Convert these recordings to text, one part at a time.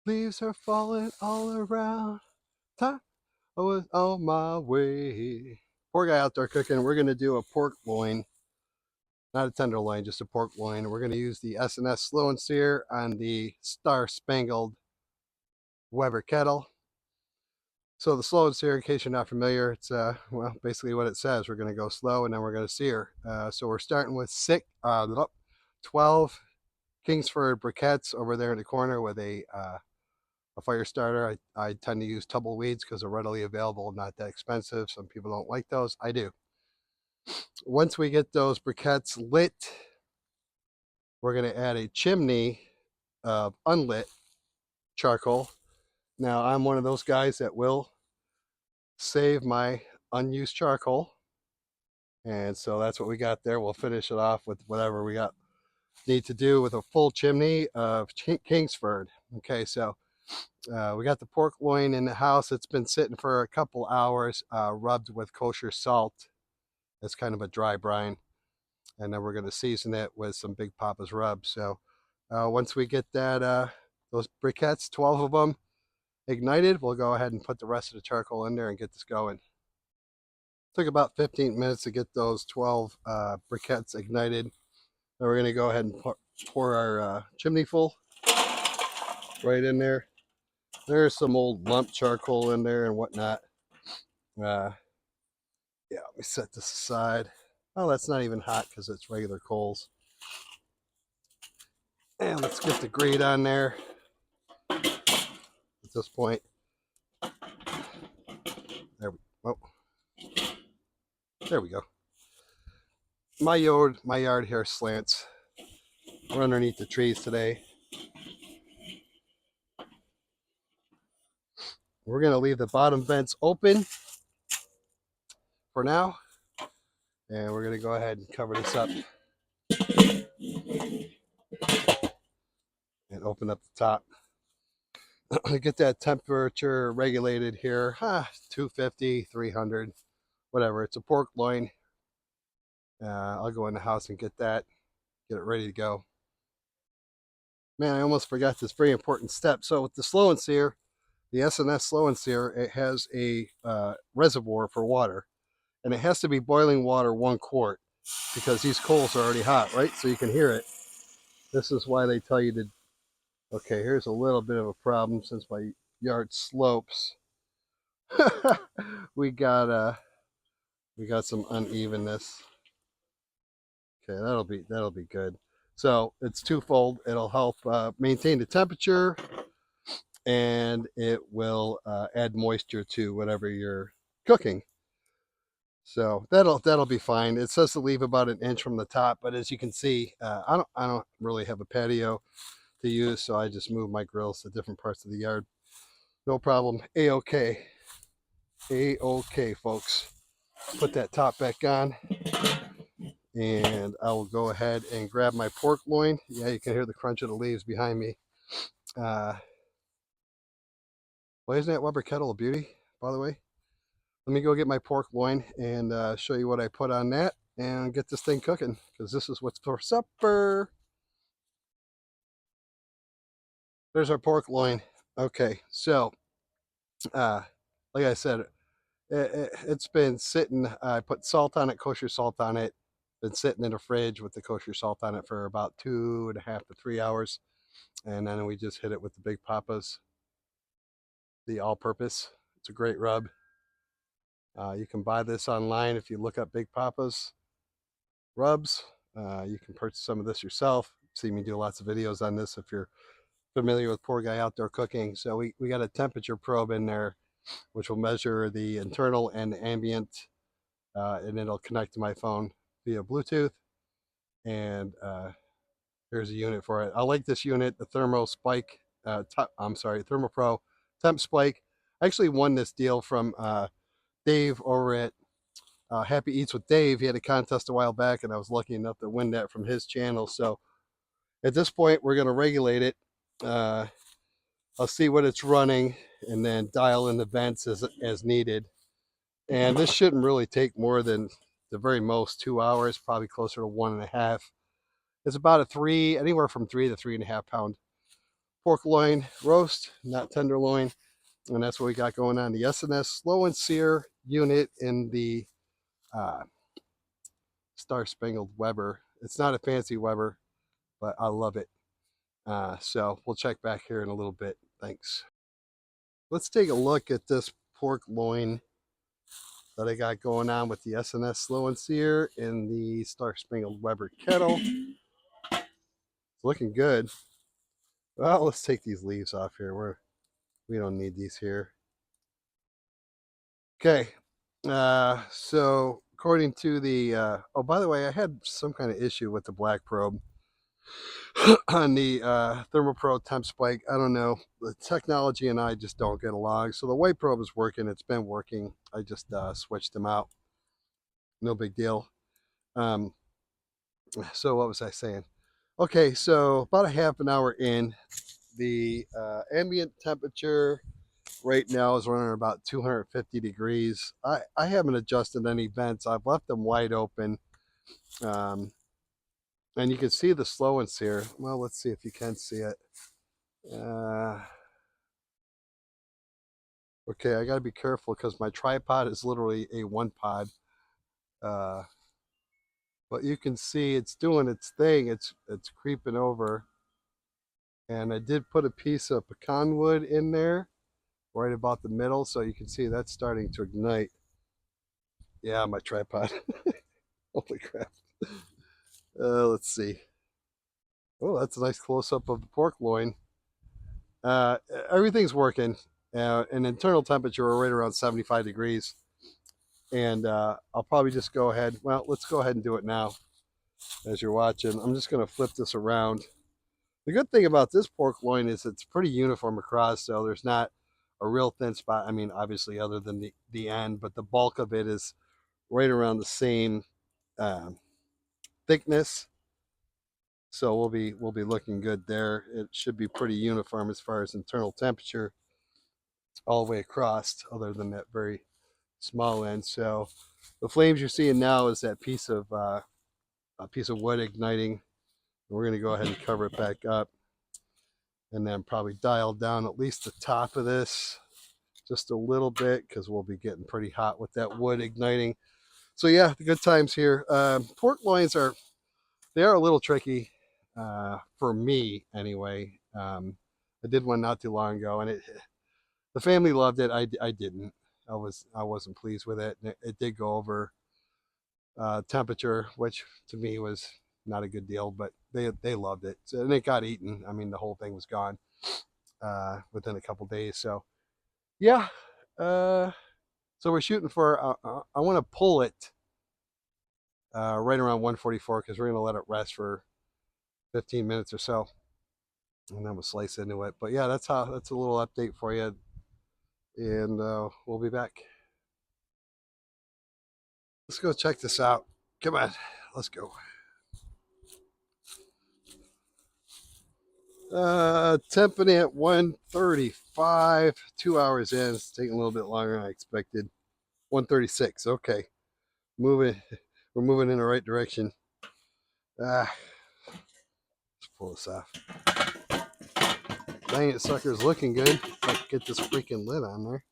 Leaves are falling all around. Time I was on my way. Poor guy out there cooking. We're gonna do a pork loin, not a tenderloin, just a pork loin. We're gonna use the SNS Slow and Sear on the Star Spangled Weber Kettle. So the slow and sear, in case you're not familiar, it's well basically what it says. We're going to go slow and then we're going to sear. So we're starting with 12 Kingsford briquettes over there in the corner with a fire starter. I tend to use tumbleweeds because they're readily available, not that expensive. Some people don't like those. I do. Once we get those briquettes lit, we're going to add a chimney of unlit charcoal. Now I'm one of those guys that will save my unused charcoal, and so that's what we got there. We'll finish it off with whatever we got need to do with a full chimney of Kingsford. Okay, so we got the pork loin in the house. It's been sitting for a couple hours, rubbed with kosher salt. It's kind of a dry brine, and then we're going to season it with some Big Papa's rub. So once we get that those briquettes, 12 of them ignited, we'll go ahead and put the rest of the charcoal in there and get this going. Took about 15 minutes to get those 12 briquettes ignited. Now we're going to go ahead and pour our chimney full right in there. There's some old lump charcoal in there and whatnot. Yeah, let me set this aside. Oh, that's not even hot because it's regular coals. And let's get the grate on there at this point. There we go. Oh, there we go. My yard here slants. We're underneath the trees today. We're going to leave the bottom vents open for now. And we're going to go ahead and cover this up and open up the top. Get that temperature regulated here. 250, 300, whatever. It's a pork loin. I'll go in the house and get that, get it ready to go. Man, I almost forgot this very important step. So with the Slow and Sear, the SNS Slow and Sear, it has a reservoir for water. And it has to be boiling water, 1 quart, because these coals are already hot, right? So you can hear it. This is why they tell you to... Okay, here's a little bit of a problem since my yard slopes. we got some unevenness. Okay, that'll be good. So it's twofold. It'll help maintain the temperature, and it will add moisture to whatever you're cooking. So that'll be fine. It says to leave about 1 inch from the top, but as you can see, I don't really have a patio to use, so I just move my grills to different parts of the yard. No problem. A-okay. A-okay, folks. Put that top back on, and I will go ahead and grab my pork loin. Yeah, you can hear the crunch of the leaves behind me. Well, isn't that Weber Kettle a beauty, by the way? Let me go get my pork loin and show you what I put on that and get this thing cooking, because this is what's for supper. There's our pork loin. Okay, so like I said, it's been sitting. I put salt on it, kosher salt on it. Been sitting in the fridge with the kosher salt on it for about 2.5 to 3 hours, and then we just hit it with the Big Papa's, the all-purpose. It's a great rub. You can buy this online if you look up Big Papa's rubs. You can purchase some of this yourself. See me do lots of videos on this if you're familiar with Poor Guy Outdoor Cooking. So we got a temperature probe in there, which will measure the internal and the ambient, and it'll connect to my phone via Bluetooth. And here's a unit for it. I like this unit, the Thermo Spike. Thermo Pro Temp Spike. I actually won this deal from Dave over at Happy Eats with Dave. He had a contest a while back, and I was lucky enough to win that from his channel. So at this point, we're going to regulate it. I'll see what it's running and then dial in the vents as needed. And this shouldn't really take more than the very most 2 hours, probably closer to 1.5. It's about anywhere from 3 to 3.5 pound pork loin roast, not tenderloin. And that's what we got going on. The SNS Slow and Sear unit in the uh, Star Spangled Weber. It's not a fancy Weber, but I love it. So we'll check back here in a little bit. Thanks. Let's take a look at this pork loin that I got going on with the SNS Slow and Sear in the Star Spangled Weber Kettle. It's looking good. Well, let's take these leaves off here. We don't need these here. Okay. So according to the oh, by the way, I had some kind of issue with the black probe on the thermopro temp spike. I don't know, the technology and I just don't get along. So the white probe is working. It's been working. I just switched them out. No big deal. um so what was I saying? Okay, so about a half an hour in, the ambient temperature right now is running about 250 degrees. I haven't adjusted any vents. I've left them wide open. Um, and you can see the slow and sear. Well, let's see if you can see it. Okay, I got to be careful because my tripod is literally a one pod. Uh, but you can see it's doing its thing. It's creeping over. And I did put a piece of pecan wood in there right about the middle, so you can see that's starting to ignite. Yeah, my tripod. Holy crap. Let's see. Oh, that's a nice close-up of the pork loin. Everything's working. An internal temperature are right around 75 degrees. And I'll probably just go ahead. Well, let's go ahead and do it now as you're watching. I'm just going to flip this around. The good thing about this pork loin is it's pretty uniform across, so there's not a real thin spot. I mean, obviously, other than the end, but the bulk of it is right around the same thickness. So we'll be looking good there. It should be pretty uniform as far as internal temperature all the way across, other than that very small end. So the flames you're seeing now is that piece of a piece of wood igniting. We're going to go ahead and cover it back up, and then probably dial down at least the top of this just a little bit, because we'll be getting pretty hot with that wood igniting. So yeah, the good times here. Pork loins are a little tricky for me anyway. I did one not too long ago, and the family loved it. I didn't. I wasn't pleased with it. It did go over temperature, which to me was not a good deal, but they loved it, and it got eaten. I mean, the whole thing was gone within a couple days. So yeah, so we're shooting for. I want to pull it right around 144, because we're going to let it rest for 15 minutes or so, and then we'll slice into it. But yeah, that's a little update for you, and we'll be back. Let's go check this out. Come on, let's go. Temping at 135, 2 hours in. It's taking a little bit longer than I expected. 136. Okay, moving. We're moving in the right direction. Let's pull this off. Dang it, sucker's looking good. If I can get this freaking lid on there.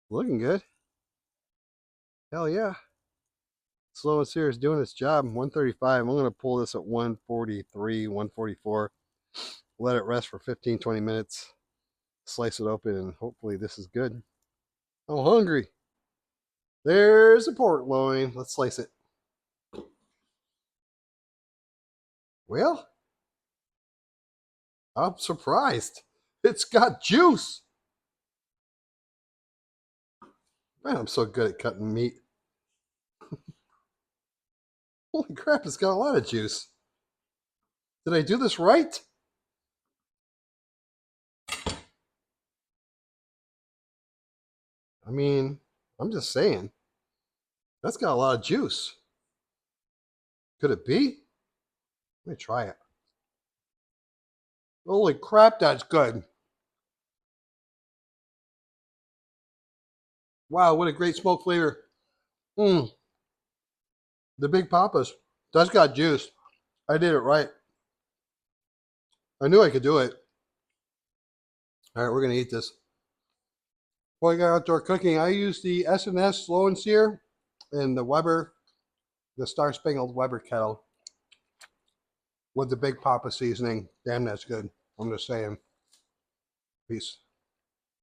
Looking good. Hell yeah. Slow and Sear is doing its job. 135. I'm going to pull this at 143, 144. Let it rest for 15, 20 minutes. Slice it open, and hopefully this is good. I'm hungry. There's a pork loin. Let's slice it. Well, I'm surprised. It's got juice. Man, I'm so good at cutting meat. Holy crap, it's got a lot of juice. Did I do this right? I mean, I'm just saying. That's got a lot of juice. Could it be? Let me try it. Holy crap, that's good. Wow, what a great smoke flavor. Mmm. The Big Papa's. That's got juice. I did it right. I knew I could do it. All right, we're gonna eat this. Before I got outdoor cooking, I use the SNS Slow and Sear and the Star Spangled Weber Kettle with the Big Papa seasoning. Damn, that's good. I'm just saying. Peace.